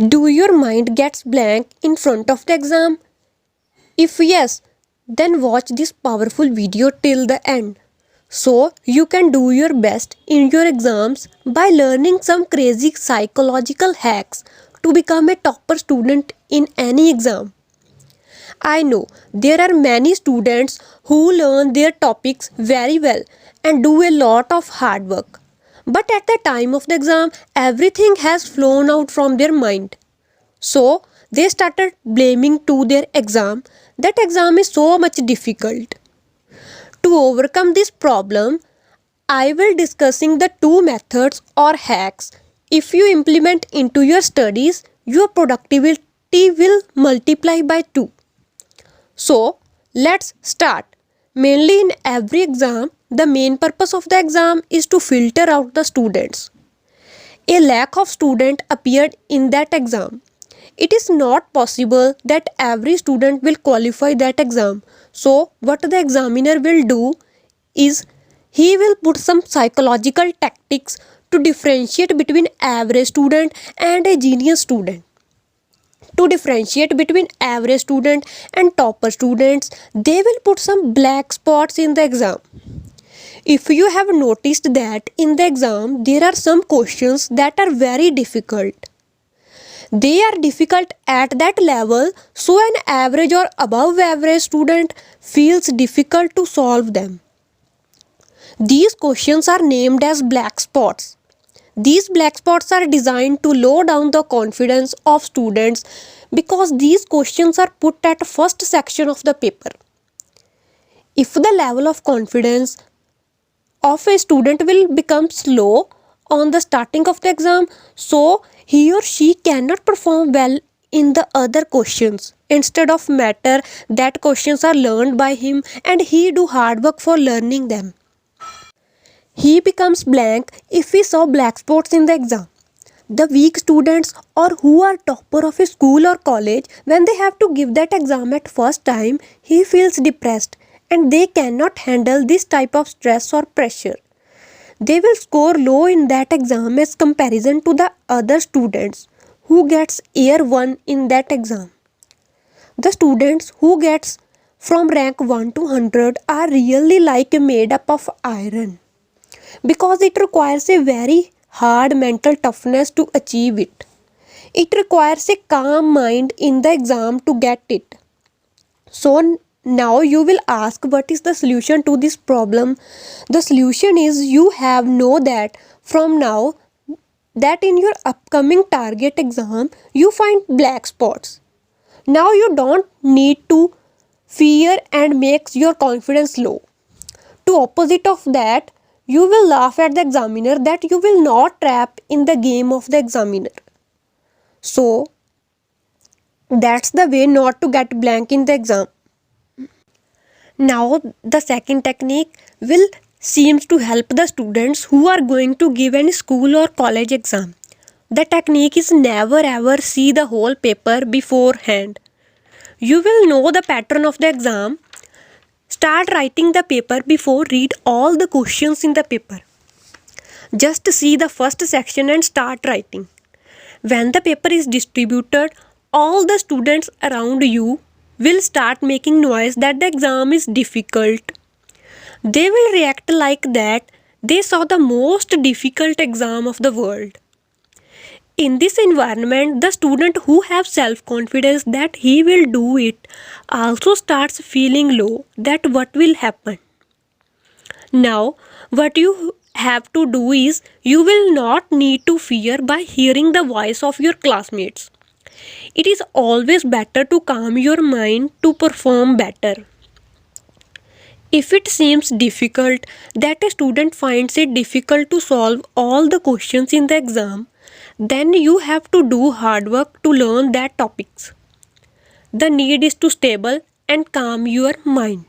Do your mind gets blank in front of the exam? If yes, then watch this powerful video till the end. So you can do your best in your exams by learning some crazy psychological hacks to become a topper student in any exam. I know there are many students who learn their topics very well and do a lot of hard work. But at the time of the exam, everything has flown out from their mind. So they started blaming to their exam that exam is so much difficult. To overcome this problem, I will discussing the two methods or hacks. If you implement into your studies, your productivity will multiply by 2. So, let's start. Mainly in every exam, the main purpose of the exam is to filter out the students. A lack of student appeared in that exam. It is not possible that every student will qualify that exam. So, what the examiner will do is he will put some psychological tactics to differentiate between average student and a genius student. To differentiate between average student and topper students, they will put some black spots in the exam. If you have noticed that in the exam there are some questions that are very difficult. They are difficult at that level, so an average or above average student feels difficult to solve them. These questions are named as black spots. These black spots are designed to lower down the confidence of students because these questions are put at first section of the paper. If the level of confidence of a student will become low on the starting of the exam, so he or she cannot perform well in the other questions. Instead of matter that questions are learned by him and he do hard work for learning them. He becomes blank if he saw black spots in the exam. The weak students or who are topper of a school or college, when they have to give that exam at first time, he feels depressed and they cannot handle this type of stress or pressure. They will score low in that exam as comparison to the other students who gets year 1 in that exam. The students who gets from rank 1 to 100 are really like made up of iron, because it requires a very hard mental toughness to achieve it. It requires a calm mind in the exam to get it. So now you will ask, what is the solution to this problem? The solution is you have know that from now that in your upcoming target exam you find black spots. Now you don't need to fear and makes your confidence low. To opposite of that, you will laugh at the examiner that you will not trap in the game of the examiner. So, that's the way not to get blank in the exam. Now, the second technique will seems to help the students who are going to give any school or college exam. The technique is never ever see the whole paper beforehand. You will know the pattern of the exam. Start writing the paper before read all the questions in the paper. Just see the first section and start writing. When the paper is distributed, all the students around you will start making noise that the exam is difficult. They will react like that they saw the most difficult exam of the world. In this environment, the student who have self-confidence that he will do it also starts feeling low that what will happen. Now, what you have to do is you will not need to fear by hearing the voice of your classmates. It is always better to calm your mind to perform better. If it seems difficult that a student finds it difficult to solve all the questions in the exam, then you have to do hard work to learn that topics. The need is to stable and calm your mind.